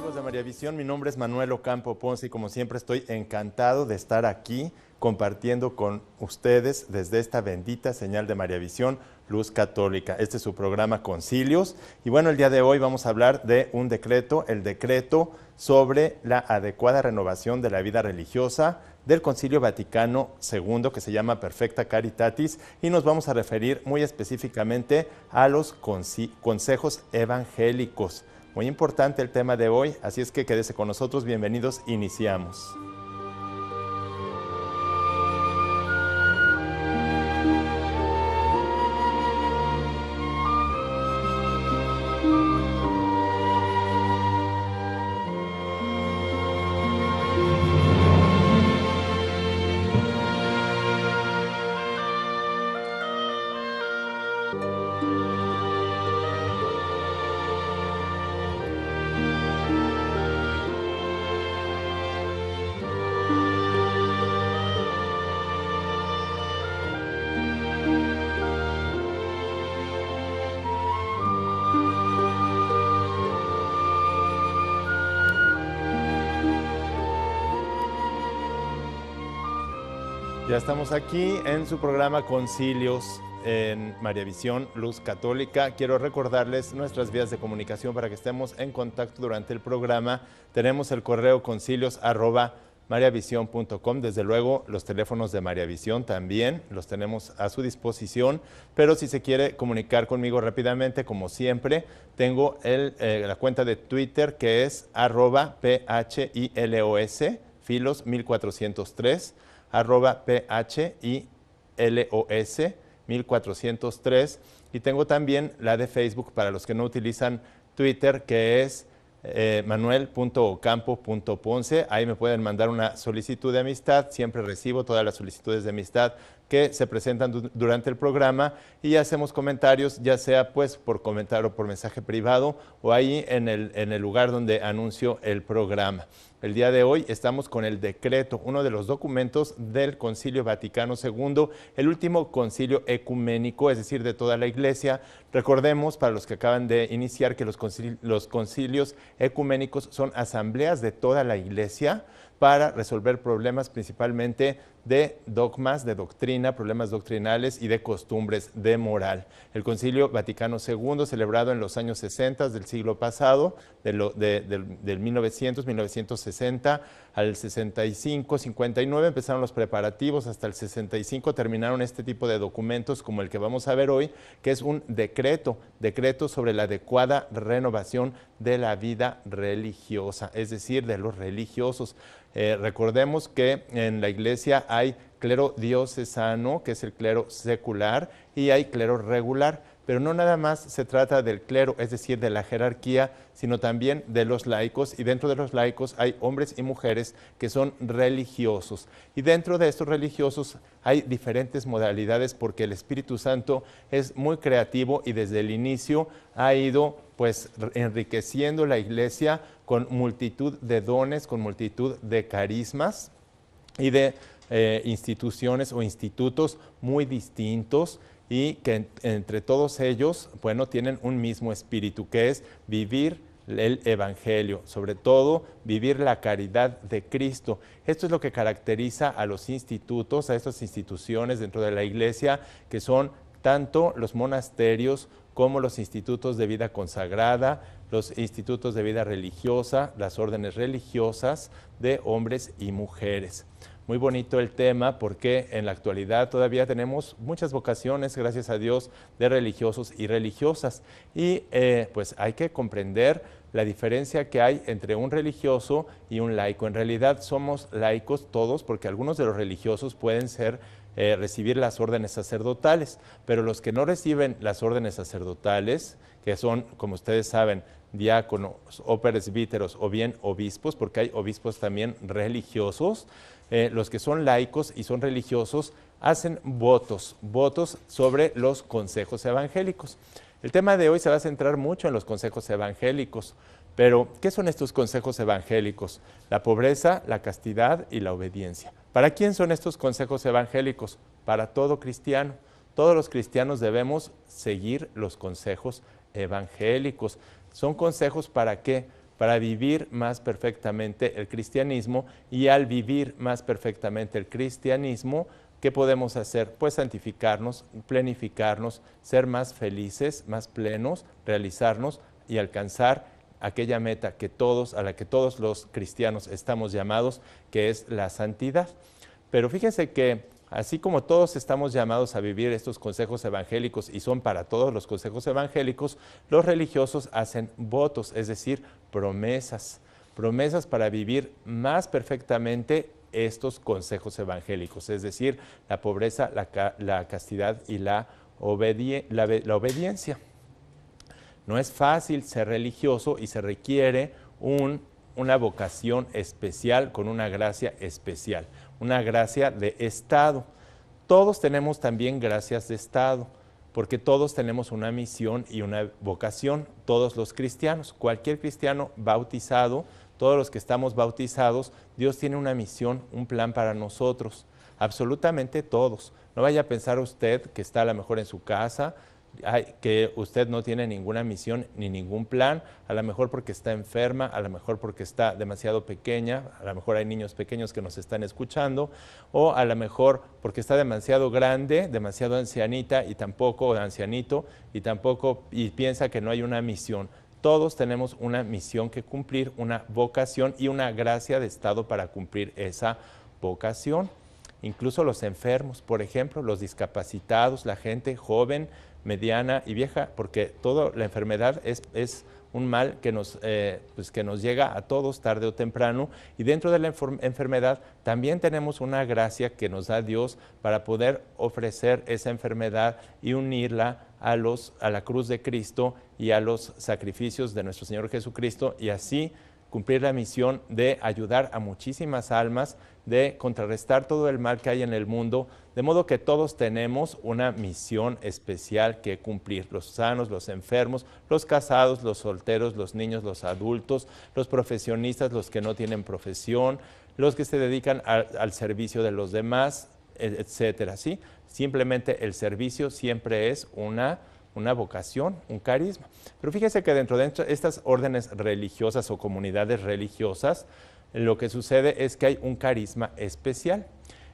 amigos de María Visión, mi nombre es Manuel Ocampo Ponce y como siempre estoy encantado de estar aquí compartiendo con ustedes desde esta bendita señal de María Visión, Luz Católica. Este es su programa Concilios y bueno, el día de hoy vamos a hablar de un decreto, el decreto sobre la adecuada renovación de la vida religiosa del Concilio Vaticano II, que se llama Perfecta Caritatis, y nos vamos a referir muy específicamente a los consejos evangélicos. Muy importante el tema de hoy, así es que quédese con nosotros. Bienvenidos, iniciamos. Ya estamos aquí en su programa Concilios en María Visión, Luz Católica. Quiero recordarles nuestras vías de comunicación para que estemos en contacto durante el programa. Tenemos el correo concilios@mariavision.com. Desde luego, los teléfonos de María Visión también los tenemos a su disposición. Pero si se quiere comunicar conmigo rápidamente, como siempre, tengo la cuenta de Twitter que es @philos, Filos 1403. @philos 1403, y tengo también la de Facebook para los que no utilizan Twitter, que es manuel.ocampo.ponce. Ahí me pueden mandar una solicitud de amistad. Siempre recibo todas las solicitudes de amistad que se presentan durante el programa y hacemos comentarios, ya sea pues por comentario o por mensaje privado o ahí en el lugar donde anuncio el programa. El día de hoy estamos con el decreto, uno de los documentos del Concilio Vaticano II, el último concilio ecuménico, es decir, de toda la Iglesia. Recordemos, para los que acaban de iniciar, que los concilios ecuménicos son asambleas de toda la Iglesia para resolver problemas principalmente de dogmas, de doctrina, problemas doctrinales y de costumbres de moral. El Concilio Vaticano II, celebrado en los años 60 del siglo pasado, del 1960 al 65, 59, empezaron los preparativos, hasta el 65 terminaron este tipo de documentos como el que vamos a ver hoy, que es un decreto sobre la adecuada renovación de la vida religiosa, es decir, de los religiosos. Recordemos que en la Iglesia hay clero diocesano, que es el clero secular, y hay clero regular, pero no nada más se trata del clero, es decir, de la jerarquía, sino también de los laicos, y dentro de los laicos hay hombres y mujeres que son religiosos. Y dentro de estos religiosos hay diferentes modalidades porque el Espíritu Santo es muy creativo y desde el inicio ha ido pues enriqueciendo la Iglesia con multitud de dones, con multitud de carismas y de instituciones o institutos muy distintos, y que entre todos ellos, bueno, tienen un mismo espíritu, que es vivir el Evangelio, sobre todo vivir la caridad de Cristo. Esto es lo que caracteriza a los institutos, a estas instituciones dentro de la Iglesia, que son tanto los monasterios como los institutos de vida consagrada, los institutos de vida religiosa, las órdenes religiosas de hombres y mujeres. Muy bonito el tema porque en la actualidad todavía tenemos muchas vocaciones, gracias a Dios, de religiosos y religiosas. Y pues hay que comprender la diferencia que hay entre un religioso y un laico. En realidad somos laicos todos porque algunos de los religiosos pueden recibir las órdenes sacerdotales, pero los que no reciben las órdenes sacerdotales, que son, como ustedes saben, diáconos o presbíteros o bien obispos, porque hay obispos también religiosos, los que son laicos y son religiosos hacen votos sobre los consejos evangélicos. El tema de hoy se va a centrar mucho en los consejos evangélicos, pero ¿qué son estos consejos evangélicos? La pobreza, la castidad y la obediencia. ¿Para quién son estos consejos evangélicos? Para todo cristiano. Todos los cristianos debemos seguir los consejos evangélicos. ¿Son consejos para qué? para vivir más perfectamente el cristianismo, y al vivir más perfectamente el cristianismo, ¿qué podemos hacer? Pues santificarnos, plenificarnos, ser más felices, más plenos, realizarnos y alcanzar aquella meta que a la que todos los cristianos estamos llamados, que es la santidad. Pero fíjense que así como todos estamos llamados a vivir estos consejos evangélicos, y son para todos los consejos evangélicos, los religiosos hacen votos, es decir, promesas para vivir más perfectamente estos consejos evangélicos, es decir, la pobreza, la castidad y la obediencia. No es fácil ser religioso y se requiere una vocación especial con una gracia especial, una gracia de Estado. Todos tenemos también gracias de Estado, porque todos tenemos una misión y una vocación, todos los cristianos, cualquier cristiano bautizado, todos los que estamos bautizados, Dios tiene una misión, un plan para nosotros, absolutamente todos. No vaya a pensar usted que está a lo mejor en su casa, que usted no tiene ninguna misión ni ningún plan, a lo mejor porque está enferma, a lo mejor porque está demasiado pequeña, a lo mejor hay niños pequeños que nos están escuchando, o a lo mejor porque está demasiado grande, demasiado ancianita y tampoco, ancianito, y piensa que no hay una misión. Todos tenemos una misión que cumplir, una vocación y una gracia de Estado para cumplir esa vocación. Incluso los enfermos, por ejemplo, los discapacitados, la gente joven, mediana y vieja, porque toda la enfermedad es un mal que nos llega a todos tarde o temprano, y dentro de la enfermedad también tenemos una gracia que nos da Dios para poder ofrecer esa enfermedad y unirla a la cruz de Cristo y a los sacrificios de nuestro Señor Jesucristo, y así cumplir la misión de ayudar a muchísimas almas, de contrarrestar todo el mal que hay en el mundo, de modo que todos tenemos una misión especial que cumplir, los sanos, los enfermos, los casados, los solteros, los niños, los adultos, los profesionistas, los que no tienen profesión, los que se dedican al servicio de los demás, etcétera, ¿sí? Simplemente el servicio siempre es una vocación, un carisma. Pero fíjese que dentro de estas órdenes religiosas o comunidades religiosas, lo que sucede es que hay un carisma especial.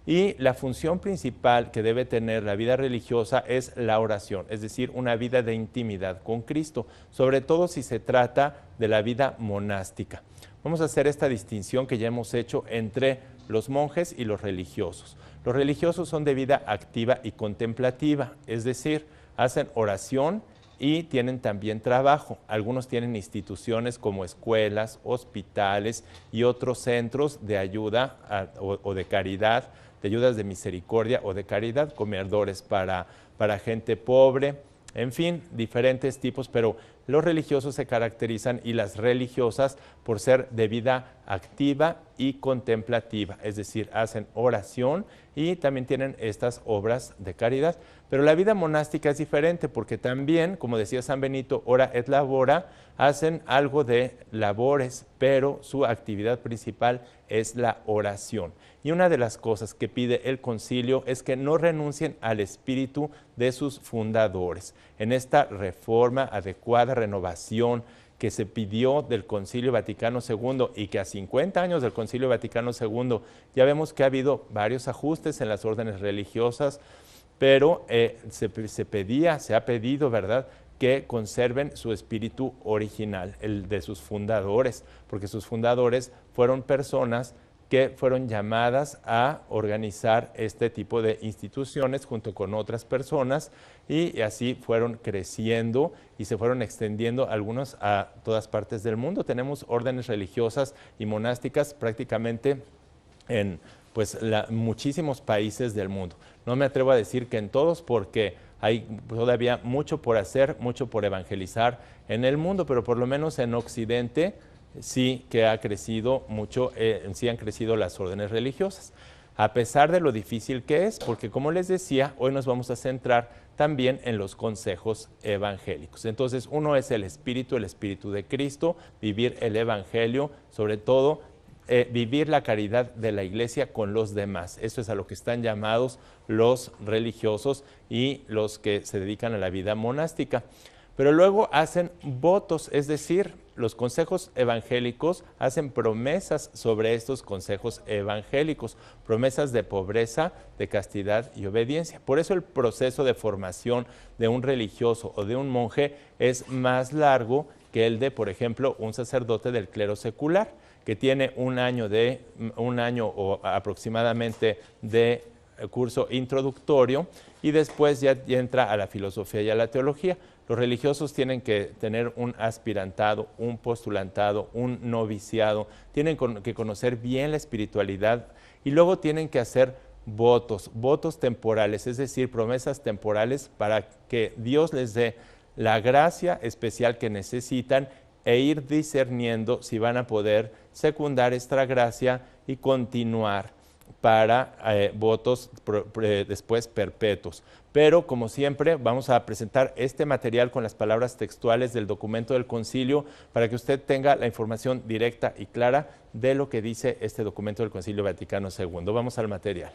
Y la función principal que debe tener la vida religiosa es la oración, es decir, una vida de intimidad con Cristo, sobre todo si se trata de la vida monástica. Vamos a hacer esta distinción que ya hemos hecho entre los monjes y los religiosos. Los religiosos son de vida activa y contemplativa, es decir, hacen oración y tienen también trabajo. Algunos tienen instituciones como escuelas, hospitales y otros centros de ayuda o de caridad, de ayudas de misericordia o de caridad, comedores para gente pobre, en fin, diferentes tipos, pero los religiosos se caracterizan, y las religiosas, por ser de vida activa y contemplativa, es decir, hacen oración y también tienen estas obras de caridad. Pero la vida monástica es diferente, porque también, como decía San Benito, ora et labora, hacen algo de labores, pero su actividad principal es la oración. Y una de las cosas que pide el concilio es que no renuncien al espíritu de sus fundadores. En esta reforma, adecuada renovación que se pidió del Concilio Vaticano II, y que a 50 años del Concilio Vaticano II ya vemos que ha habido varios ajustes en las órdenes religiosas, pero se ha pedido, ¿verdad?, que conserven su espíritu original, el de sus fundadores, porque sus fundadores fueron personas que fueron llamadas a organizar este tipo de instituciones junto con otras personas, y así fueron creciendo y se fueron extendiendo algunos a todas partes del mundo. Tenemos órdenes religiosas y monásticas prácticamente en muchísimos países del mundo. No me atrevo a decir que en todos, porque hay todavía mucho por hacer, mucho por evangelizar en el mundo, pero por lo menos en Occidente sí que ha crecido mucho, sí han crecido las órdenes religiosas, a pesar de lo difícil que es, porque como les decía, hoy nos vamos a centrar también en los consejos evangélicos. Entonces, uno es el espíritu de Cristo, vivir el evangelio, sobre todo vivir la caridad de la Iglesia con los demás. Eso es a lo que están llamados los religiosos y los que se dedican a la vida monástica. Pero luego hacen votos, es decir, los consejos evangélicos hacen promesas sobre estos consejos evangélicos, promesas de pobreza, de castidad y obediencia. Por eso el proceso de formación de un religioso o de un monje es más largo que el de, por ejemplo, un sacerdote del clero secular, que tiene un año o aproximadamente de curso introductorio y después ya entra a la filosofía y a la teología. Los religiosos tienen que tener un aspirantado, un postulantado, un noviciado, tienen que conocer bien la espiritualidad y luego tienen que hacer votos temporales, es decir, promesas temporales para que Dios les dé la gracia especial que necesitan e ir discerniendo si van a poder secundar esta gracia y continuar para votos después perpetuos. Pero, como siempre, vamos a presentar este material con las palabras textuales del documento del concilio para que usted tenga la información directa y clara de lo que dice este documento del Concilio Vaticano II. Vamos al material.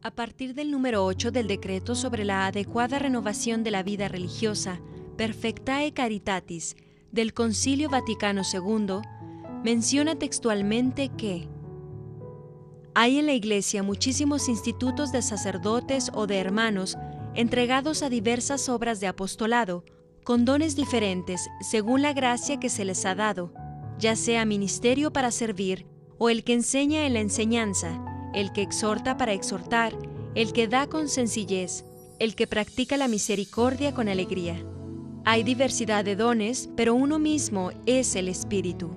A partir del número 8 del decreto sobre la adecuada renovación de la vida religiosa, Perfectae Caritatis, del Concilio Vaticano II, menciona textualmente que hay en la Iglesia muchísimos institutos de sacerdotes o de hermanos entregados a diversas obras de apostolado, con dones diferentes según la gracia que se les ha dado, ya sea ministerio para servir, o el que enseña en la enseñanza, el que exhorta para exhortar, el que da con sencillez, el que practica la misericordia con alegría. Hay diversidad de dones, pero uno mismo es el Espíritu.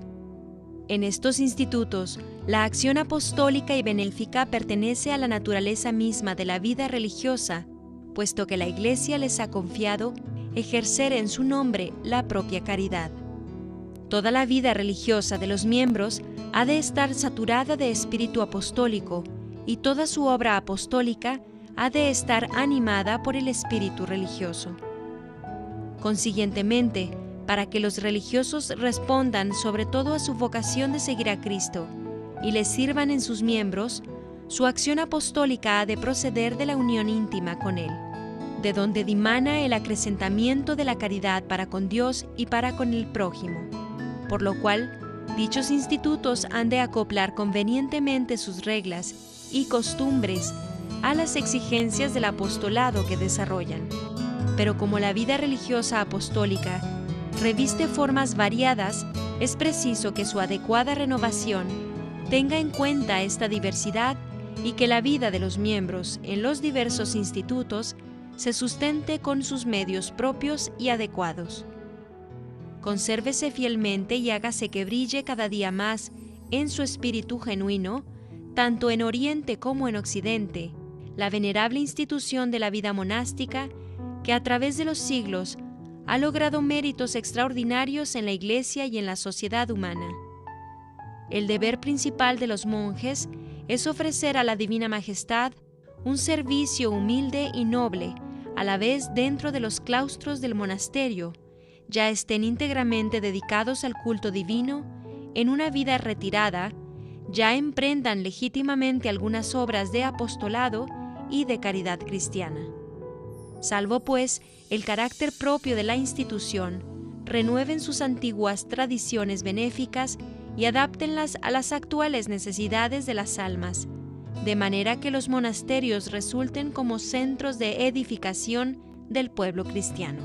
En estos institutos, la acción apostólica y benéfica pertenece a la naturaleza misma de la vida religiosa, puesto que la Iglesia les ha confiado ejercer en su nombre la propia caridad. Toda la vida religiosa de los miembros ha de estar saturada de espíritu apostólico y toda su obra apostólica ha de estar animada por el espíritu religioso. Consiguientemente, para que los religiosos respondan sobre todo a su vocación de seguir a Cristo y les sirvan en sus miembros, su acción apostólica ha de proceder de la unión íntima con Él, de donde dimana el acrecentamiento de la caridad para con Dios y para con el prójimo, por lo cual dichos institutos han de acoplar convenientemente sus reglas y costumbres a las exigencias del apostolado que desarrollan. Pero como la vida religiosa apostólica reviste formas variadas, es preciso que su adecuada renovación tenga en cuenta esta diversidad y que la vida de los miembros en los diversos institutos se sustente con sus medios propios y adecuados. Consérvese fielmente y hágase que brille cada día más en su espíritu genuino, tanto en Oriente como en Occidente, la venerable institución de la vida monástica que a través de los siglos ha logrado méritos extraordinarios en la Iglesia y en la sociedad humana. El deber principal de los monjes es ofrecer a la Divina Majestad un servicio humilde y noble, a la vez dentro de los claustros del monasterio, ya estén íntegramente dedicados al culto divino, en una vida retirada, ya emprendan legítimamente algunas obras de apostolado y de caridad cristiana. Salvo, pues, el carácter propio de la institución, renueven sus antiguas tradiciones benéficas y adáptenlas a las actuales necesidades de las almas, de manera que los monasterios resulten como centros de edificación del pueblo cristiano.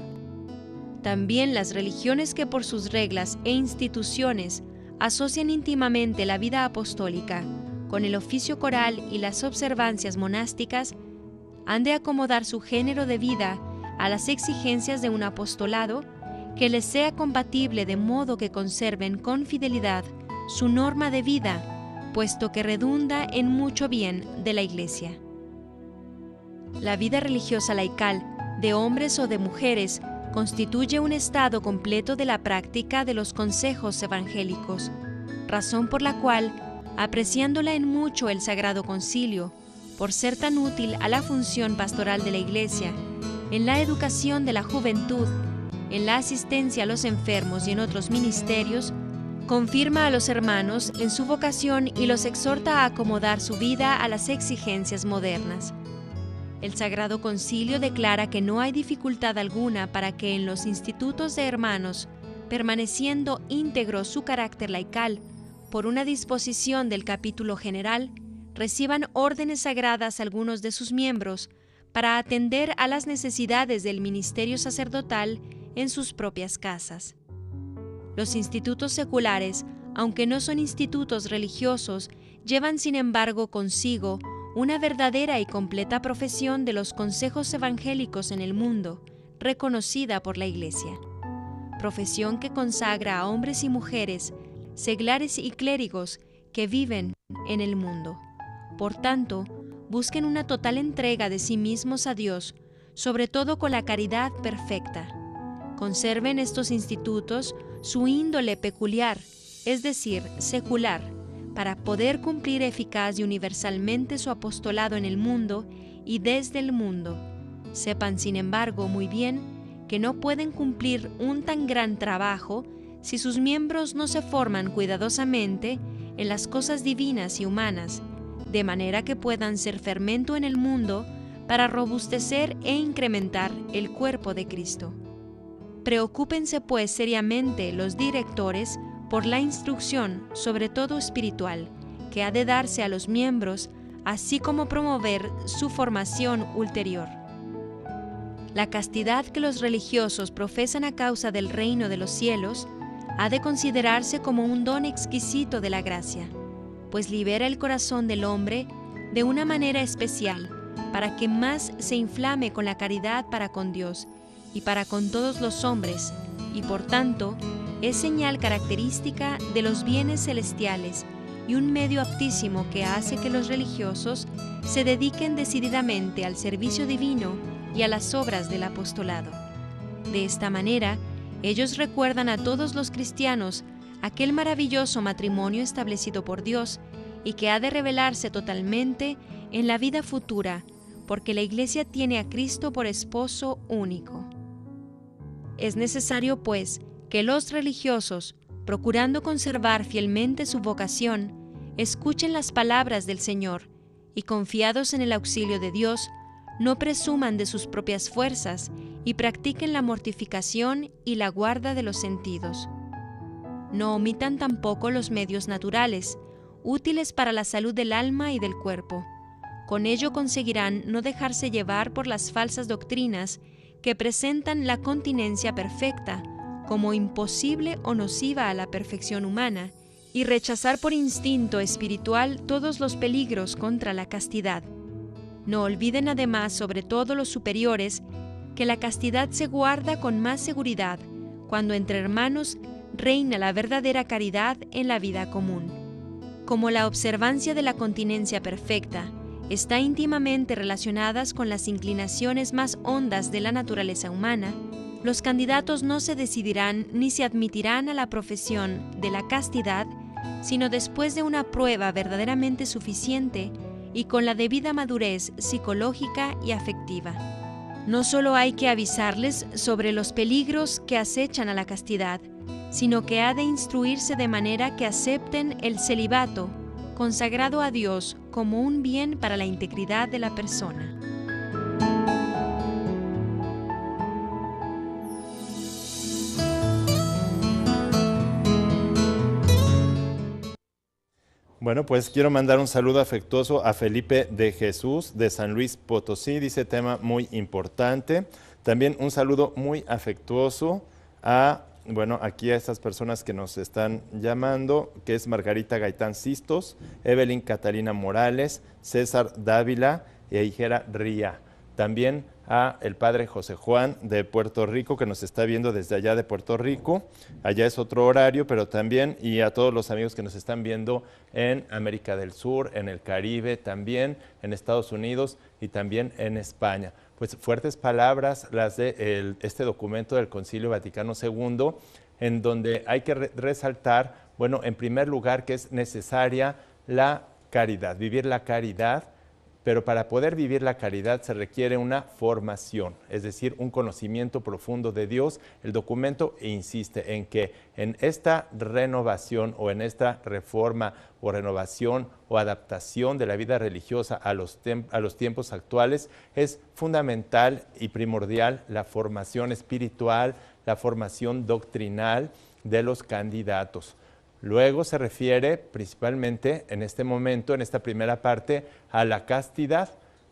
También las religiones que por sus reglas e instituciones asocian íntimamente la vida apostólica con el oficio coral y las observancias monásticas, han de acomodar su género de vida a las exigencias de un apostolado que les sea compatible, de modo que conserven con fidelidad su norma de vida, puesto que redunda en mucho bien de la Iglesia. La vida religiosa laical, de hombres o de mujeres, constituye un estado completo de la práctica de los consejos evangélicos, razón por la cual, apreciándola en mucho el Sagrado Concilio, por ser tan útil a la función pastoral de la Iglesia, en la educación de la juventud, en la asistencia a los enfermos y en otros ministerios, confirma a los hermanos en su vocación y los exhorta a acomodar su vida a las exigencias modernas. El Sagrado Concilio declara que no hay dificultad alguna para que en los institutos de hermanos, permaneciendo íntegro su carácter laical, por una disposición del capítulo general, reciban órdenes sagradas algunos de sus miembros para atender a las necesidades del ministerio sacerdotal en sus propias casas. Los institutos seculares, aunque no son institutos religiosos, llevan sin embargo consigo una verdadera y completa profesión de los consejos evangélicos en el mundo, reconocida por la Iglesia. Profesión que consagra a hombres y mujeres, seglares y clérigos que viven en el mundo. Por tanto, busquen una total entrega de sí mismos a Dios, sobre todo con la caridad perfecta. Conserven estos institutos su índole peculiar, es decir, secular, para poder cumplir eficaz y universalmente su apostolado en el mundo y desde el mundo. Sepan, sin embargo, muy bien que no pueden cumplir un tan gran trabajo si sus miembros no se forman cuidadosamente en las cosas divinas y humanas, de manera que puedan ser fermento en el mundo para robustecer e incrementar el cuerpo de Cristo. Preocúpense pues seriamente los directores por la instrucción, sobre todo espiritual, que ha de darse a los miembros, así como promover su formación ulterior. La castidad que los religiosos profesan a causa del reino de los cielos ha de considerarse como un don exquisito de la gracia, pues libera el corazón del hombre de una manera especial para que más se inflame con la caridad para con Dios y para con todos los hombres, y por tanto es señal característica de los bienes celestiales y un medio aptísimo que hace que los religiosos se dediquen decididamente al servicio divino y a las obras del apostolado. De esta manera, ellos recuerdan a todos los cristianos aquel maravilloso matrimonio establecido por Dios y que ha de revelarse totalmente en la vida futura, porque la Iglesia tiene a Cristo por esposo único. Es necesario, pues, que los religiosos, procurando conservar fielmente su vocación, escuchen las palabras del Señor y, confiados en el auxilio de Dios, no presuman de sus propias fuerzas y practiquen la mortificación y la guarda de los sentidos. No omitan tampoco los medios naturales, útiles para la salud del alma y del cuerpo. Con ello conseguirán no dejarse llevar por las falsas doctrinas que presentan la continencia perfecta como imposible o nociva a la perfección humana, y rechazar por instinto espiritual todos los peligros contra la castidad. No olviden además, sobre todo los superiores, que la castidad se guarda con más seguridad cuando entre hermanos reina la verdadera caridad en la vida común. Como la observancia de la continencia perfecta está íntimamente relacionadas con las inclinaciones más hondas de la naturaleza humana, los candidatos no se decidirán ni se admitirán a la profesión de la castidad, sino después de una prueba verdaderamente suficiente y con la debida madurez psicológica y afectiva. No solo hay que avisarles sobre los peligros que acechan a la castidad, sino que ha de instruirse de manera que acepten el celibato, consagrado a Dios como un bien para la integridad de la persona. Bueno, pues quiero mandar un saludo afectuoso a Felipe de Jesús de San Luis Potosí, dice tema muy importante. También un saludo muy afectuoso a, aquí a estas personas que nos están llamando, que es Margarita Gaitán Sistos, Evelyn Catalina Morales, César Dávila y Hijera Ría. También a el padre José Juan de Puerto Rico, que nos está viendo desde allá de Puerto Rico. Allá es otro horario, pero también, y a todos los amigos que nos están viendo en América del Sur, en el Caribe también, en Estados Unidos y también en España. Pues fuertes palabras las de este documento del Concilio Vaticano II, en donde hay que resaltar, en primer lugar, que es necesaria la caridad, vivir la caridad pero para poder vivir la caridad se requiere una formación, es decir, un conocimiento profundo de Dios. El documento insiste en que en esta renovación o en esta reforma o renovación o adaptación de la vida religiosa a los tiempos actuales es fundamental y primordial la formación espiritual, la formación doctrinal de los candidatos. Luego se refiere principalmente en este momento, en esta primera parte, a la castidad.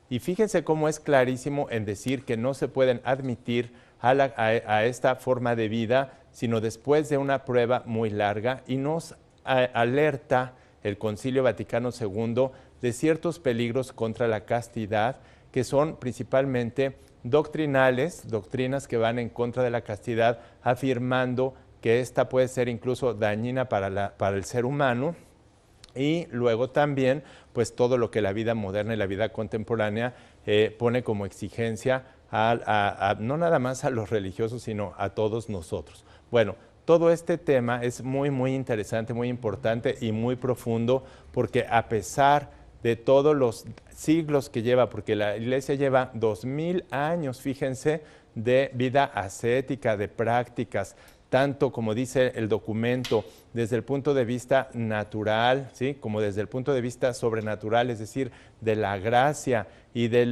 Y fíjense cómo es clarísimo en decir que no se pueden admitir a esta forma de vida, sino después de una prueba muy larga, y nos alerta el Concilio Vaticano II de ciertos peligros contra la castidad, que son principalmente doctrinas que van en contra de la castidad, afirmando que esta puede ser incluso dañina para el ser humano, y luego también pues todo lo que la vida moderna y la vida contemporánea pone como exigencia no nada más a los religiosos, sino a todos nosotros. Bueno, todo este tema es muy interesante, muy importante y muy profundo, porque a pesar de todos los siglos que lleva, porque la Iglesia lleva 2000 años, fíjense, de vida ascética, de prácticas, tanto como dice el documento, desde el punto de vista natural, ¿sí?, como desde el punto de vista sobrenatural, es decir, de la gracia y de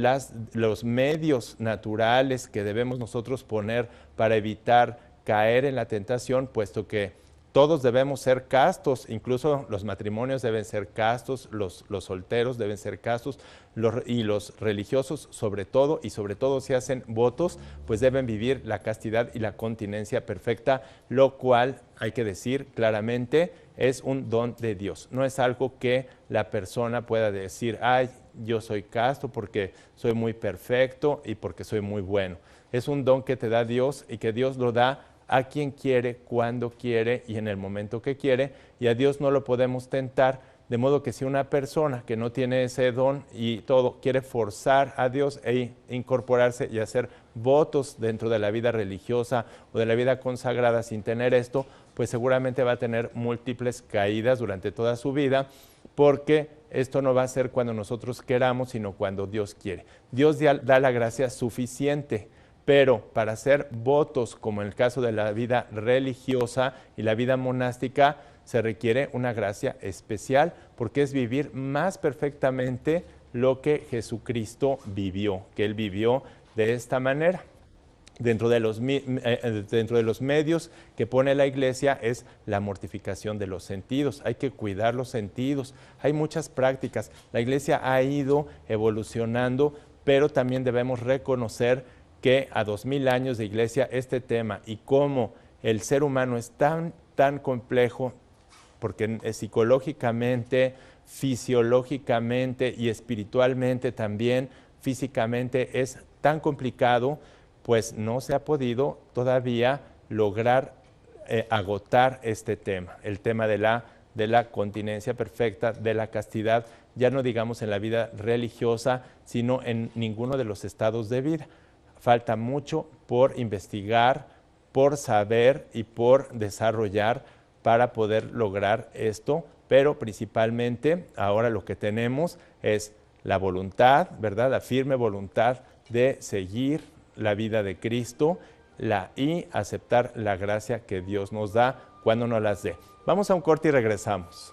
los medios naturales que debemos nosotros poner para evitar caer en la tentación, puesto que todos debemos ser castos, incluso los matrimonios deben ser castos, los solteros deben ser castos, y los religiosos sobre todo si hacen votos, pues deben vivir la castidad y la continencia perfecta, lo cual, hay que decir claramente, es un don de Dios. No es algo que la persona pueda decir, ay, yo soy casto porque soy muy perfecto y porque soy muy bueno. Es un don que te da Dios y que Dios lo da a quien quiere, cuando quiere y en el momento que quiere, y a Dios no lo podemos tentar, de modo que si una persona que no tiene ese don y todo quiere forzar a Dios e incorporarse y hacer votos dentro de la vida religiosa o de la vida consagrada sin tener esto, pues seguramente va a tener múltiples caídas durante toda su vida, porque esto no va a ser cuando nosotros queramos, sino cuando Dios quiere. Dios da la gracia suficiente, pero para hacer votos, como en el caso de la vida religiosa y la vida monástica, se requiere una gracia especial, porque es vivir más perfectamente lo que Jesucristo vivió, que Él vivió de esta manera. Dentro de los medios que pone la Iglesia es la mortificación de los sentidos. Hay que cuidar los sentidos. Hay muchas prácticas. La Iglesia ha ido evolucionando, pero también debemos reconocer que a 2000 años de Iglesia este tema y cómo el ser humano es tan complejo, porque psicológicamente, fisiológicamente y espiritualmente también, físicamente es tan complicado, pues no se ha podido todavía lograr agotar este tema, el tema de la continencia perfecta, de la castidad, ya no digamos en la vida religiosa, sino en ninguno de los estados de vida. Falta mucho por investigar, por saber y por desarrollar para poder lograr esto, pero principalmente ahora lo que tenemos es la voluntad, ¿verdad?, la firme voluntad de seguir la vida de Cristo y aceptar la gracia que Dios nos da cuando nos las dé. Vamos a un corte y regresamos.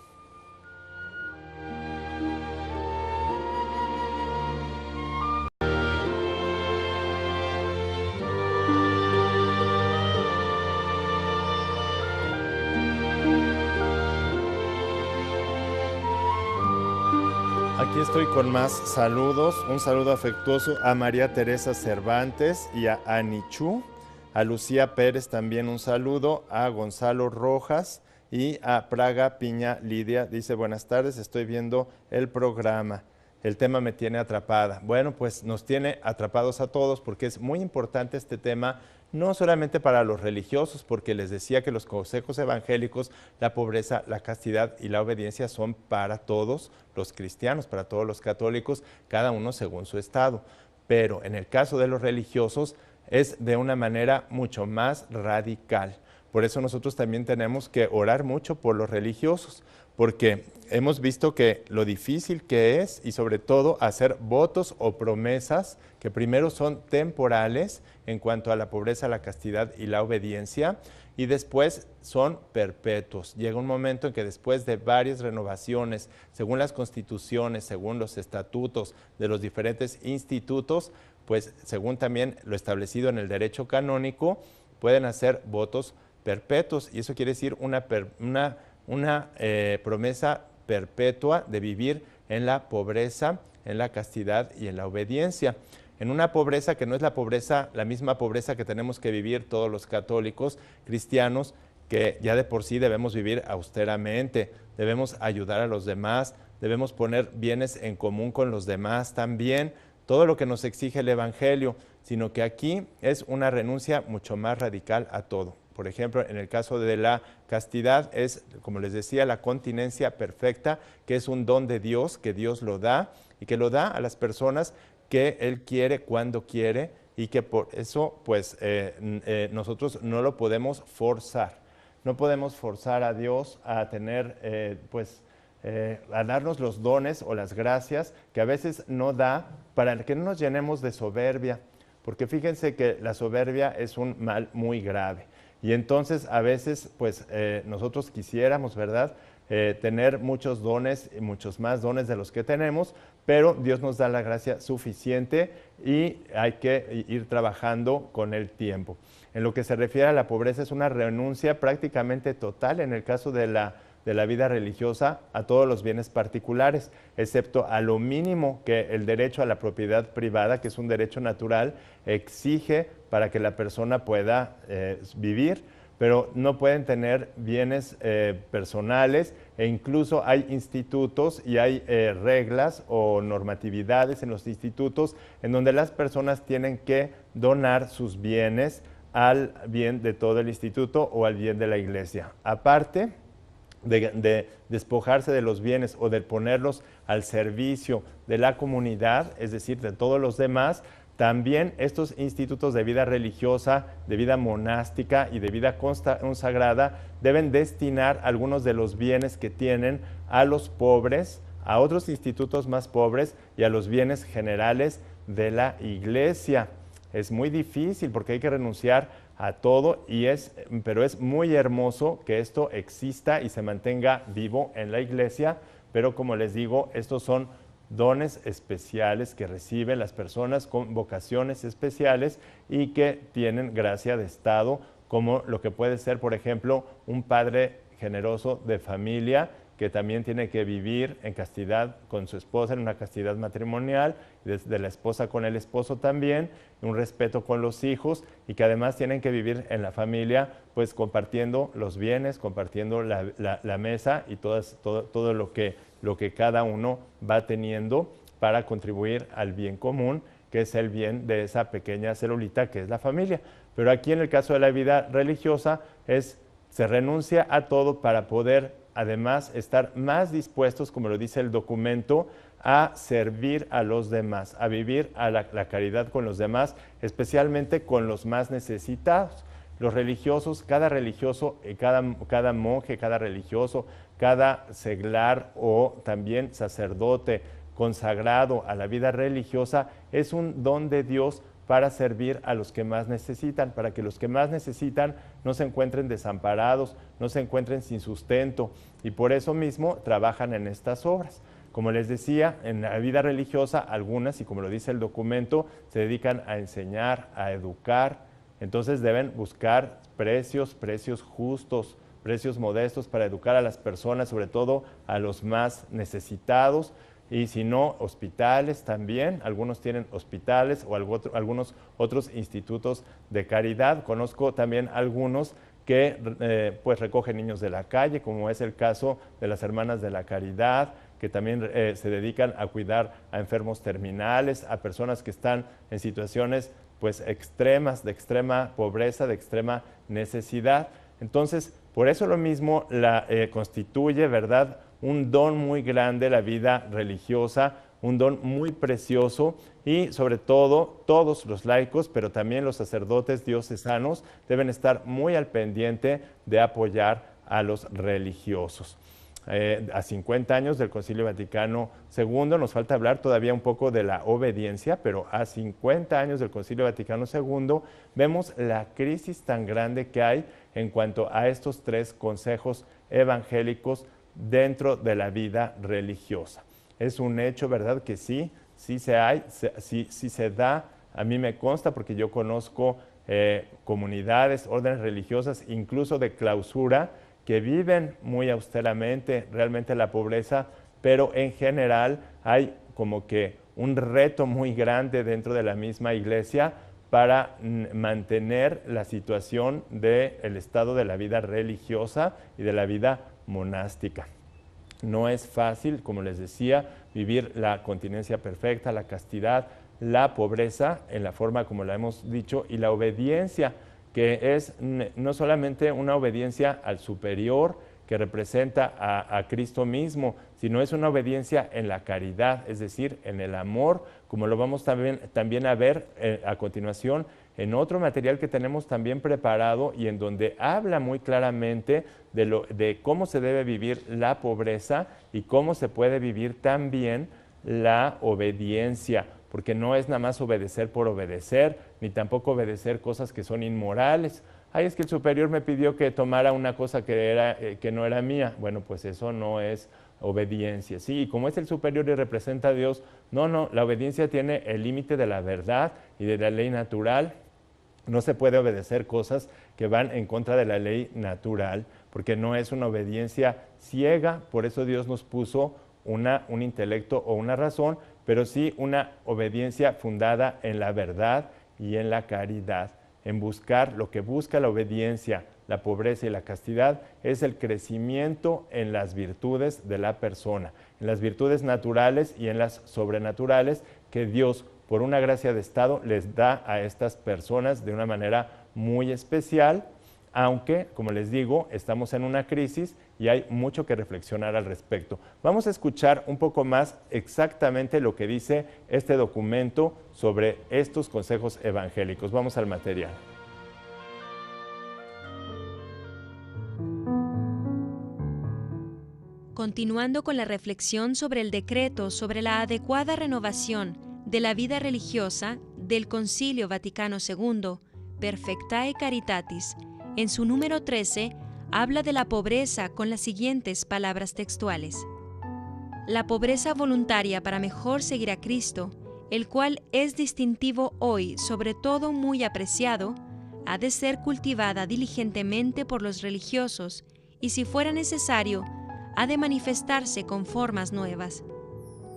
Aquí estoy con más saludos. Un saludo afectuoso a María Teresa Cervantes y a Anichú, a Lucía Pérez también un saludo, a Gonzalo Rojas y a Praga Piña Lidia. Dice, buenas tardes, estoy viendo el programa. El tema me tiene atrapada. Bueno, pues nos tiene atrapados a todos, porque es muy importante este tema, no solamente para los religiosos, porque les decía que los consejos evangélicos, la pobreza, la castidad y la obediencia son para todos los cristianos, para todos los católicos, cada uno según su estado. Pero en el caso de los religiosos es de una manera mucho más radical. Por eso nosotros también tenemos que orar mucho por los religiosos, porque hemos visto que lo difícil que es y sobre todo hacer votos o promesas que primero son temporales en cuanto a la pobreza, la castidad y la obediencia y después son perpetuos. Llega un momento en que después de varias renovaciones, según las constituciones, según los estatutos de los diferentes institutos, pues según también lo establecido en el derecho canónico, pueden hacer votos perpetuos y eso quiere decir una promesa perpetua de vivir en la pobreza, en la castidad y en la obediencia. En una pobreza que no es la pobreza, la misma pobreza que tenemos que vivir todos los católicos cristianos, que ya de por sí debemos vivir austeramente, debemos ayudar a los demás, debemos poner bienes en común con los demás también, todo lo que nos exige el Evangelio, sino que aquí es una renuncia mucho más radical a todo. Por ejemplo, en el caso de la castidad es, como les decía, la continencia perfecta, que es un don de Dios, que Dios lo da y que lo da a las personas que Él quiere, cuando quiere, y que por eso pues nosotros no lo podemos forzar. No podemos forzar a Dios a tener, a darnos los dones o las gracias que a veces no da para que no nos llenemos de soberbia, porque fíjense que la soberbia es un mal muy grave. Y entonces a veces pues nosotros quisiéramos, ¿verdad?, tener muchos dones, muchos más dones de los que tenemos, pero Dios nos da la gracia suficiente y hay que ir trabajando con el tiempo. En lo que se refiere a la pobreza es una renuncia prácticamente total en el caso de la vida religiosa a todos los bienes particulares, excepto a lo mínimo que el derecho a la propiedad privada, que es un derecho natural, exige para que la persona pueda vivir, pero no pueden tener bienes personales e incluso hay institutos y hay reglas o normatividades en los institutos en donde las personas tienen que donar sus bienes al bien de todo el instituto o al bien de la iglesia. Aparte de despojarse de los bienes o de ponerlos al servicio de la comunidad, es decir, de todos los demás, también estos institutos de vida religiosa, de vida monástica y de vida consagrada deben destinar algunos de los bienes que tienen a los pobres, a otros institutos más pobres y a los bienes generales de la iglesia. Es muy difícil porque hay que renunciar a todo, pero es muy hermoso que esto exista y se mantenga vivo en la iglesia, pero como les digo, estos son dones especiales que reciben las personas con vocaciones especiales y que tienen gracia de Estado, como lo que puede ser, por ejemplo, un padre generoso de familia que también tiene que vivir en castidad con su esposa, en una castidad matrimonial, de la esposa con el esposo también, un respeto con los hijos y que además tienen que vivir en la familia, pues compartiendo los bienes, compartiendo la mesa y todo lo que cada uno va teniendo para contribuir al bien común, que es el bien de esa pequeña celulita que es la familia. Pero aquí en el caso de la vida religiosa se renuncia a todo para poder además estar más dispuestos, como lo dice el documento, a servir a los demás, a vivir a la caridad con los demás, especialmente con los más necesitados. Los religiosos, cada religioso, cada monje, cada religioso, cada seglar o también sacerdote consagrado a la vida religiosa es un don de Dios para servir a los que más necesitan, para que los que más necesitan no se encuentren desamparados, no se encuentren sin sustento, y por eso mismo trabajan en estas obras. Como les decía, en la vida religiosa algunas, y como lo dice el documento, se dedican a enseñar, a educar, entonces deben buscar precios justos, precios modestos para educar a las personas, sobre todo a los más necesitados, y si no, hospitales también, algunos tienen hospitales o algunos otros institutos de caridad. Conozco también algunos que pues recogen niños de la calle, como es el caso de las Hermanas de la Caridad, que también se dedican a cuidar a enfermos terminales, a personas que están en situaciones pues extremas, de extrema pobreza, de extrema necesidad. Entonces, por eso lo mismo constituye, ¿verdad?, un don muy grande la vida religiosa, un don muy precioso, y sobre todo todos los laicos, pero también los sacerdotes diocesanos deben estar muy al pendiente de apoyar a los religiosos. a 50 años del Concilio Vaticano II, nos falta hablar todavía un poco de la obediencia, pero a 50 años del Concilio Vaticano II vemos la crisis tan grande que hay en cuanto a estos 3 consejos evangélicos dentro de la vida religiosa. Es un hecho, ¿verdad?, que sí se da. A mí me consta porque yo conozco comunidades, órdenes religiosas, incluso de clausura, que viven muy austeramente realmente la pobreza, pero en general hay como que un reto muy grande dentro de la misma iglesia para mantener la situación del estado de la vida religiosa y de la vida monástica. No es fácil, como les decía, vivir la continencia perfecta, la castidad, la pobreza en la forma como la hemos dicho, y la obediencia, que es no solamente una obediencia al superior que representa a Cristo mismo, sino es una obediencia en la caridad, es decir, en el amor, como lo vamos también a ver a continuación en otro material que tenemos también preparado y en donde habla muy claramente de cómo se debe vivir la pobreza y cómo se puede vivir también la obediencia, porque no es nada más obedecer por obedecer, ni tampoco obedecer cosas que son inmorales. Ay, es que el superior me pidió que tomara una cosa que no era mía. Bueno, pues eso no es obediencia, ¿sí? Y como es el superior y representa a Dios, no, la obediencia tiene el límite de la verdad y de la ley natural. No se puede obedecer cosas que van en contra de la ley natural, porque no es una obediencia ciega. Por eso Dios nos puso un intelecto o una razón, pero sí una obediencia fundada en la verdad y en la caridad, en buscar lo que busca la obediencia, la pobreza y la castidad, es el crecimiento en las virtudes de la persona, en las virtudes naturales y en las sobrenaturales que Dios, por una gracia de Estado, les da a estas personas de una manera muy especial, aunque, como les digo, estamos en una crisis y hay mucho que reflexionar al respecto. Vamos a escuchar un poco más exactamente lo que dice este documento sobre estos consejos evangélicos. Vamos al material. Continuando con la reflexión sobre el decreto sobre la adecuada renovación de la vida religiosa del Concilio Vaticano II, Perfectae Caritatis, en su número 13, habla de la pobreza con las siguientes palabras textuales. La pobreza voluntaria para mejor seguir a Cristo, el cual es distintivo hoy, sobre todo muy apreciado, ha de ser cultivada diligentemente por los religiosos y, si fuera necesario, ha de manifestarse con formas nuevas.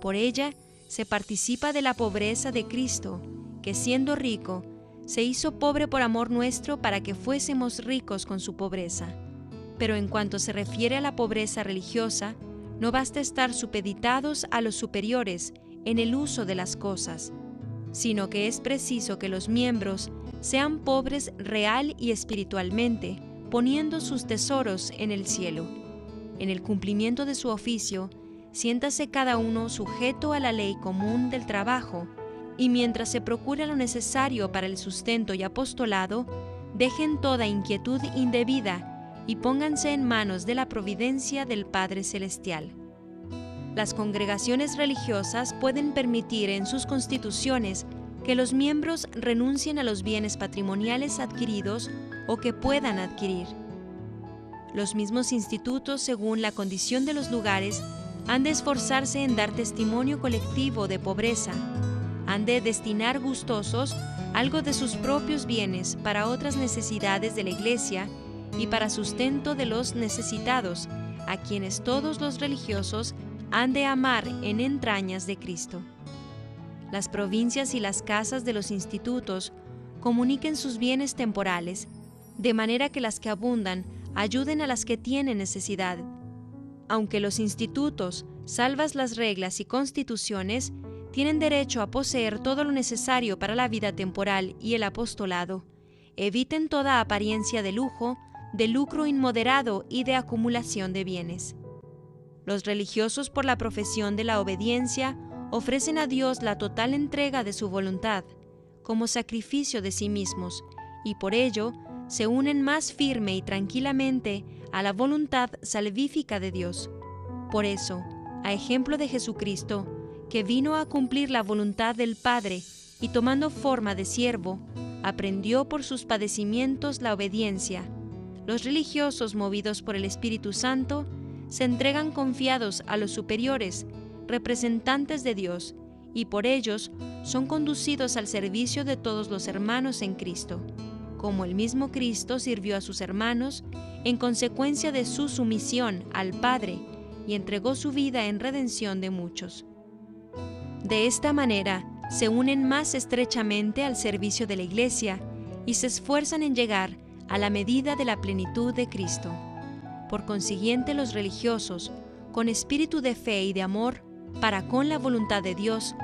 Por ella se participa de la pobreza de Cristo, que siendo rico, se hizo pobre por amor nuestro para que fuésemos ricos con su pobreza. Pero en cuanto se refiere a la pobreza religiosa, no basta estar supeditados a los superiores en el uso de las cosas, sino que es preciso que los miembros sean pobres real y espiritualmente, poniendo sus tesoros en el cielo. En el cumplimiento de su oficio, siéntase cada uno sujeto a la ley común del trabajo, y mientras se procura lo necesario para el sustento y apostolado, dejen toda inquietud indebida y pónganse en manos de la providencia del Padre Celestial. Las congregaciones religiosas pueden permitir en sus constituciones que los miembros renuncien a los bienes patrimoniales adquiridos o que puedan adquirir. Los mismos institutos, según la condición de los lugares, han de esforzarse en dar testimonio colectivo de pobreza. Han de destinar gustosos algo de sus propios bienes para otras necesidades de la Iglesia y para sustento de los necesitados, a quienes todos los religiosos han de amar en entrañas de Cristo. Las provincias y las casas de los institutos comuniquen sus bienes temporales, de manera que las que abundan ayuden a las que tienen necesidad. Aunque los institutos, salvas las reglas y constituciones, tienen derecho a poseer todo lo necesario para la vida temporal y el apostolado, eviten toda apariencia de lujo, de lucro inmoderado y de acumulación de bienes. Los religiosos, por la profesión de la obediencia, ofrecen a Dios la total entrega de su voluntad, como sacrificio de sí mismos, y por ello se unen más firme y tranquilamente a la voluntad salvífica de Dios. Por eso, a ejemplo de Jesucristo, que vino a cumplir la voluntad del Padre y tomando forma de siervo, aprendió por sus padecimientos la obediencia. Los religiosos, movidos por el Espíritu Santo, se entregan confiados a los superiores, representantes de Dios, y por ellos son conducidos al servicio de todos los hermanos en Cristo, como el mismo Cristo sirvió a sus hermanos en consecuencia de su sumisión al Padre y entregó su vida en redención de muchos. De esta manera, se unen más estrechamente al servicio de la Iglesia y se esfuerzan en llegar a la medida de la plenitud de Cristo. Por consiguiente, los religiosos, con espíritu de fe y de amor, para con la voluntad de Dios,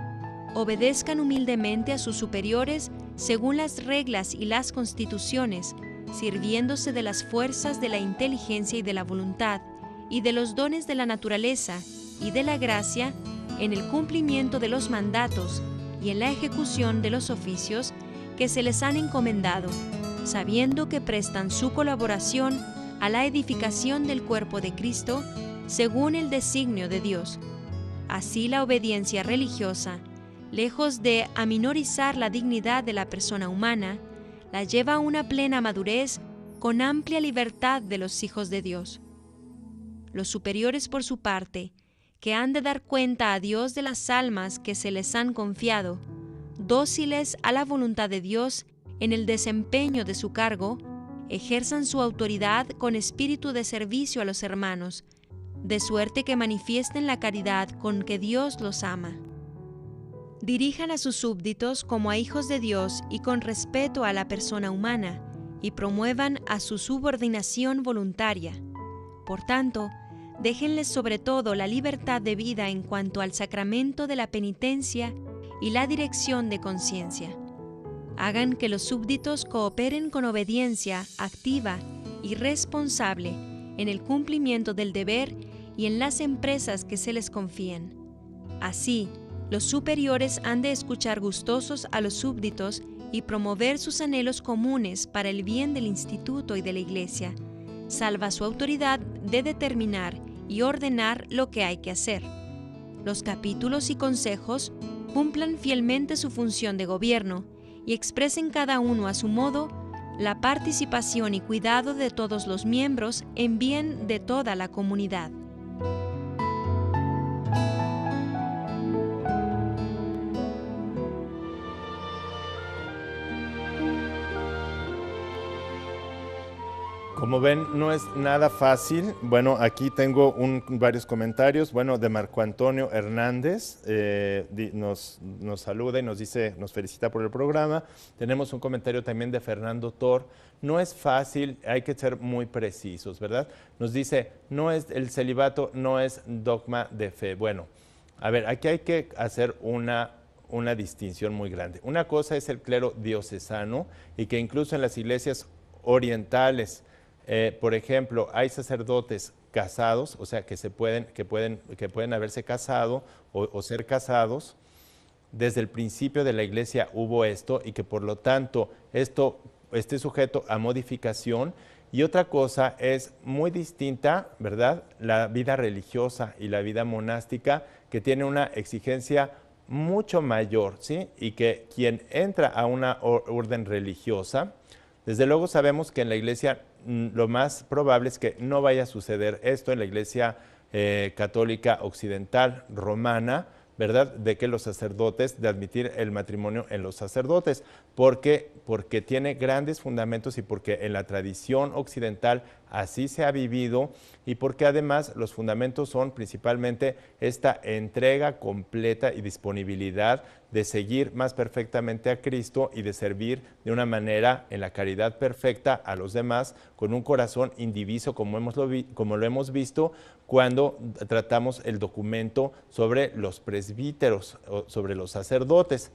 obedezcan humildemente a sus superiores según las reglas y las constituciones, sirviéndose de las fuerzas de la inteligencia y de la voluntad, y de los dones de la naturaleza y de la gracia, en el cumplimiento de los mandatos y en la ejecución de los oficios que se les han encomendado, sabiendo que prestan su colaboración a la edificación del cuerpo de Cristo según el designio de Dios. Así la obediencia religiosa, lejos de aminorizar la dignidad de la persona humana, la lleva a una plena madurez con amplia libertad de los hijos de Dios. Los superiores, por su parte, que han de dar cuenta a Dios de las almas que se les han confiado, dóciles a la voluntad de Dios en el desempeño de su cargo, ejerzan su autoridad con espíritu de servicio a los hermanos, de suerte que manifiesten la caridad con que Dios los ama. Dirijan a sus súbditos como a hijos de Dios y con respeto a la persona humana, y promuevan a su subordinación voluntaria. Por tanto, déjenles sobre todo la libertad de vida en cuanto al sacramento de la penitencia y la dirección de conciencia. Hagan que los súbditos cooperen con obediencia activa y responsable en el cumplimiento del deber y en las empresas que se les confíen. Así, los superiores han de escuchar gustosos a los súbditos y promover sus anhelos comunes para el bien del instituto y de la Iglesia, salva su autoridad de determinar y ordenar lo que hay que hacer. Los capítulos y consejos cumplan fielmente su función de gobierno y expresen cada uno a su modo la participación y cuidado de todos los miembros en bien de toda la comunidad. Como ven, no es nada fácil. Bueno, aquí tengo varios comentarios. Bueno, de Marco Antonio Hernández, nos saluda y nos dice, nos felicita por el programa. Tenemos un comentario también de Fernando Tor. No es fácil, hay que ser muy precisos, ¿verdad? Nos dice, el celibato no es dogma de fe. Bueno, a ver, aquí hay que hacer una distinción muy grande. Una cosa es el clero diocesano y que incluso en las iglesias orientales, por ejemplo, hay sacerdotes casados, o sea, que pueden haberse casado o ser casados. Desde el principio de la Iglesia hubo esto y que por lo tanto esto esté sujeto a modificación. Y otra cosa es muy distinta, ¿verdad? La vida religiosa y la vida monástica, que tiene una exigencia mucho mayor, ¿sí? Y que quien entra a una orden religiosa, desde luego sabemos que en la Iglesia lo más probable es que no vaya a suceder esto en la Iglesia católica occidental romana, ¿verdad? De que los sacerdotes, de admitir el matrimonio en los sacerdotes, porque tiene grandes fundamentos y porque en la tradición occidental así se ha vivido y porque además los fundamentos son principalmente esta entrega completa y disponibilidad de seguir más perfectamente a Cristo y de servir de una manera en la caridad perfecta a los demás con un corazón indiviso como lo hemos visto cuando tratamos el documento sobre los presbíteros, sobre los sacerdotes.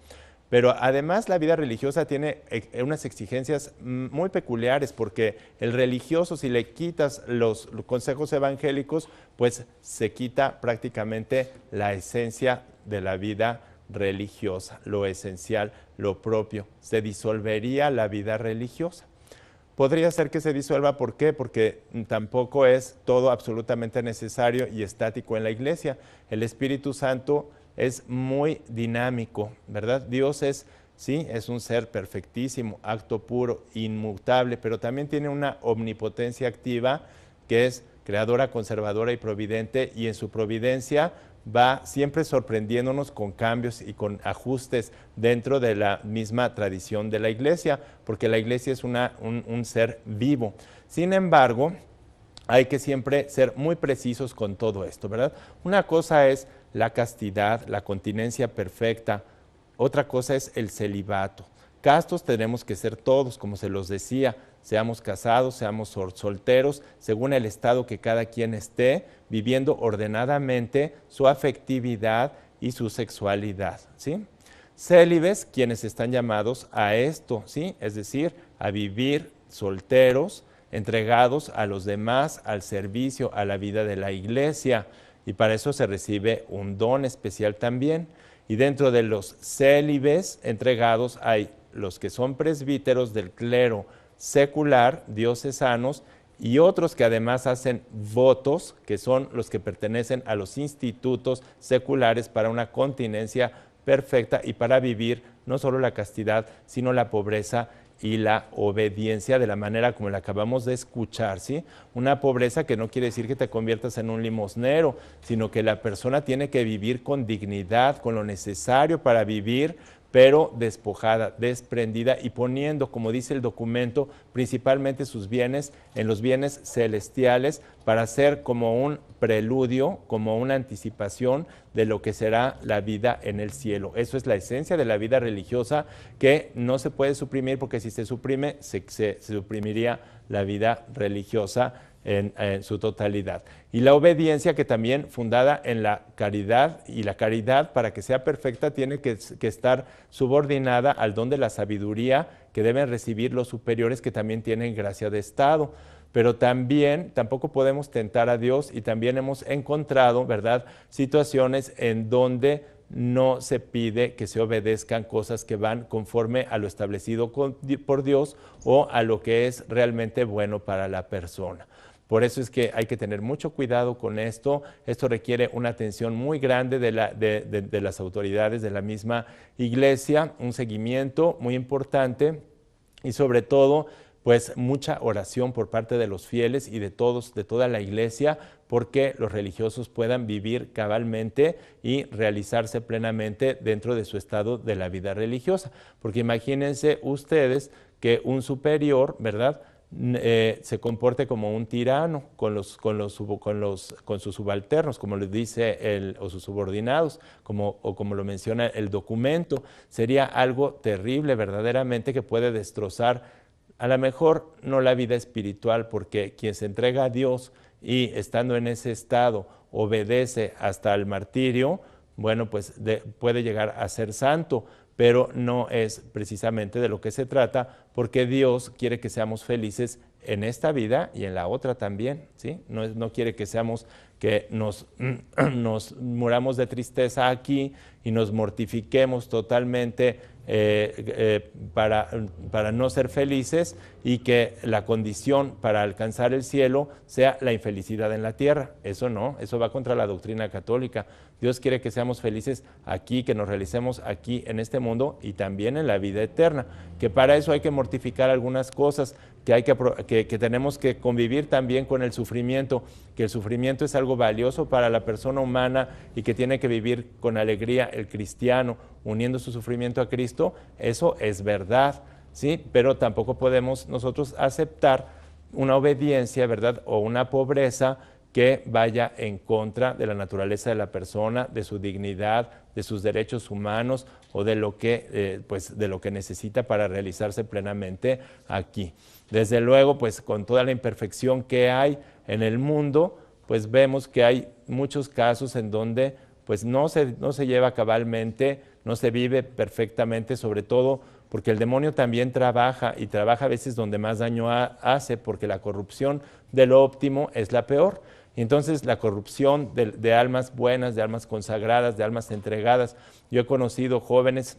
Pero además la vida religiosa tiene unas exigencias muy peculiares porque el religioso, si le quitas los consejos evangélicos, pues se quita prácticamente la esencia de la vida religiosa, lo esencial, lo propio. Se disolvería la vida religiosa. Podría ser que se disuelva, ¿por qué? Porque tampoco es todo absolutamente necesario y estático en la iglesia. El Espíritu Santo es muy dinámico, ¿verdad? Dios es, sí, es un ser perfectísimo, acto puro, inmutable, pero también tiene una omnipotencia activa que es creadora, conservadora y providente, y en su providencia va siempre sorprendiéndonos con cambios y con ajustes dentro de la misma tradición de la iglesia, porque la iglesia es un ser vivo. Sin embargo, hay que siempre ser muy precisos con todo esto, ¿verdad? Una cosa es la castidad, la continencia perfecta, otra cosa es el celibato. Castos tenemos que ser todos, como se los decía, seamos casados, seamos solteros, según el estado que cada quien esté, viviendo ordenadamente su afectividad y su sexualidad, ¿sí? Célibes, quienes están llamados a esto, ¿sí? Es decir, a vivir solteros, entregados a los demás, al servicio, a la vida de la iglesia, y para eso se recibe un don especial también. Y dentro de los célibes entregados hay los que son presbíteros del clero secular, diocesanos, y otros que además hacen votos, que son los que pertenecen a los institutos seculares para una continencia perfecta y para vivir no solo la castidad, sino la pobreza y la obediencia de la manera como la acabamos de escuchar, ¿sí? Una pobreza que no quiere decir que te conviertas en un limosnero, sino que la persona tiene que vivir con dignidad, con lo necesario para vivir, pero despojada, desprendida y poniendo, como dice el documento, principalmente sus bienes en los bienes celestiales para ser como un preludio, como una anticipación de lo que será la vida en el cielo. Eso es la esencia de la vida religiosa, que no se puede suprimir, porque si se suprime, se suprimiría la vida religiosa en su totalidad. Y la obediencia, que también fundada en la caridad, y la caridad, para que sea perfecta, tiene que estar subordinada al don de la sabiduría que deben recibir los superiores, que también tienen gracia de estado. Pero también, tampoco podemos tentar a Dios, y también hemos encontrado, ¿verdad?, situaciones en donde no se pide que se obedezcan cosas que van conforme a lo establecido por Dios o a lo que es realmente bueno para la persona. Por eso es que hay que tener mucho cuidado con esto. Esto requiere una atención muy grande de las autoridades de la misma iglesia, un seguimiento muy importante y sobre todo, pues mucha oración por parte de los fieles y de todos, de toda la iglesia, porque los religiosos puedan vivir cabalmente y realizarse plenamente dentro de su estado de la vida religiosa. Porque imagínense ustedes que un superior, ¿verdad?, se comporte como un tirano con sus subalternos, como les dice o sus subordinados, como lo menciona el documento. Sería algo terrible verdaderamente, que puede destrozar a lo mejor no la vida espiritual, porque quien se entrega a Dios y estando en ese estado obedece hasta el martirio, bueno, pues puede llegar a ser santo, pero no es precisamente de lo que se trata, porque Dios quiere que seamos felices en esta vida y en la otra también, ¿sí? No quiere que nos muramos de tristeza aquí y nos mortifiquemos totalmente para no ser felices, y que la condición para alcanzar el cielo sea la infelicidad en la tierra. Eso no, eso va contra la doctrina católica. Dios quiere que seamos felices aquí, que nos realicemos aquí en este mundo y también en la vida eterna, que para eso hay que mortificar algunas cosas, que tenemos que convivir también con el sufrimiento, que el sufrimiento es algo valioso para la persona humana y que tiene que vivir con alegría el cristiano, uniendo su sufrimiento a Cristo. Eso es verdad, ¿sí? Pero tampoco podemos nosotros aceptar una obediencia, ¿verdad?, o una pobreza que vaya en contra de la naturaleza de la persona, de su dignidad, de sus derechos humanos o de lo que necesita para realizarse plenamente aquí. Desde luego, pues con toda la imperfección que hay en el mundo, pues vemos que hay muchos casos en donde pues no se lleva cabalmente, no se vive perfectamente, sobre todo porque el demonio también trabaja, y trabaja a veces donde más daño hace, porque la corrupción de lo óptimo es la peor. Y entonces la corrupción de almas buenas, de almas consagradas, de almas entregadas. Yo he conocido jóvenes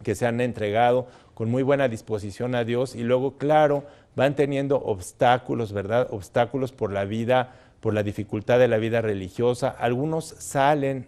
que se han entregado con muy buena disposición a Dios y luego, claro, van teniendo obstáculos, ¿verdad? Obstáculos por la vida, por la dificultad de la vida religiosa. Algunos salen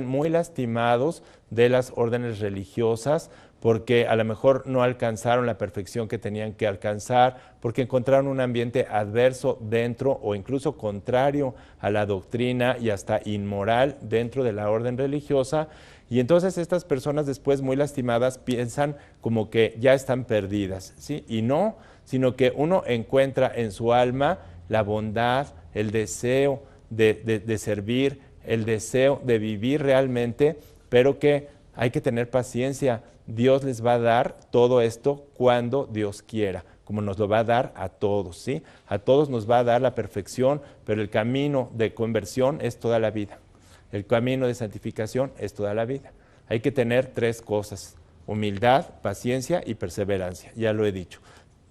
muy lastimados de las órdenes religiosas porque a lo mejor no alcanzaron la perfección que tenían que alcanzar, porque encontraron un ambiente adverso dentro o incluso contrario a la doctrina y hasta inmoral dentro de la orden religiosa. Y entonces estas personas después muy lastimadas piensan como que ya están perdidas, ¿sí? Y no, sino que uno encuentra en su alma la bondad, el deseo de servir, el deseo de vivir realmente, pero que hay que tener paciencia. Dios les va a dar todo esto cuando Dios quiera, como nos lo va a dar a todos, ¿sí? A todos nos va a dar la perfección, pero el camino de conversión es toda la vida. El camino de santificación es toda la vida. Hay que tener 3 cosas: humildad, paciencia y perseverancia. Ya lo he dicho.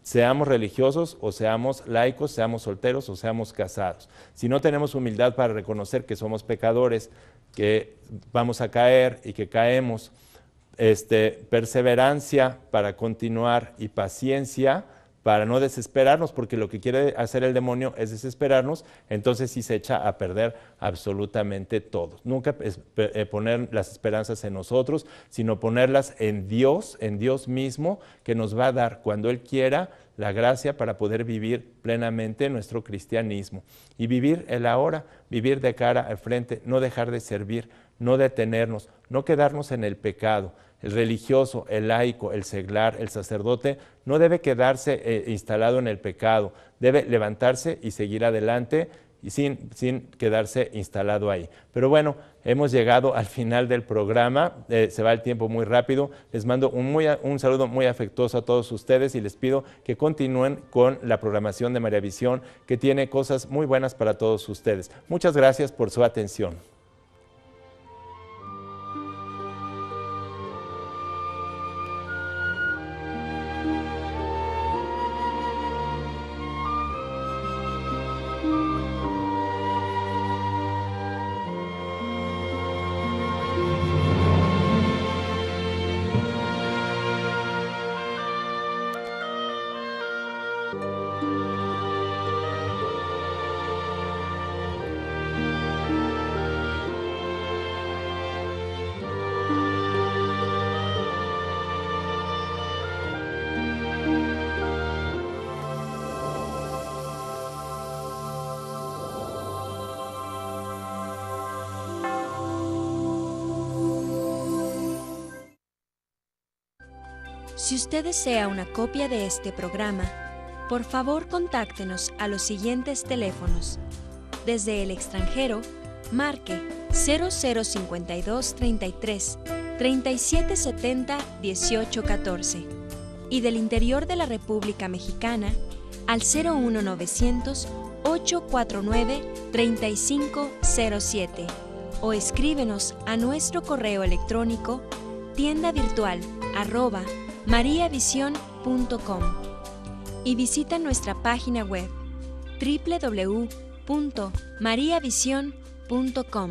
Seamos religiosos o seamos laicos, seamos solteros o seamos casados. Si no tenemos humildad para reconocer que somos pecadores, que vamos a caer y que caemos, perseverancia para continuar y paciencia para no desesperarnos, porque lo que quiere hacer el demonio es desesperarnos, entonces sí se echa a perder absolutamente todo. Nunca poner las esperanzas en nosotros, sino ponerlas en Dios mismo, que nos va a dar cuando Él quiera la gracia para poder vivir plenamente nuestro cristianismo y vivir el ahora, vivir de cara al frente, no dejar de servir, no detenernos, no quedarnos en el pecado. El religioso, el laico, el seglar, el sacerdote no debe quedarse instalado en el pecado, debe levantarse y seguir adelante y sin quedarse instalado ahí. Pero bueno, hemos llegado al final del programa, se va el tiempo muy rápido. Les mando un saludo muy afectuoso a todos ustedes y les pido que continúen con la programación de María Visión, que tiene cosas muy buenas para todos ustedes. Muchas gracias por su atención. Si usted desea una copia de este programa, por favor contáctenos a los siguientes teléfonos. Desde el extranjero, marque 0052 33 3770 1814 y del interior de la República Mexicana al 01900 849 3507 o escríbenos a nuestro correo electrónico tiendavirtual@mariavision.com y visita nuestra página web www.mariavision.com.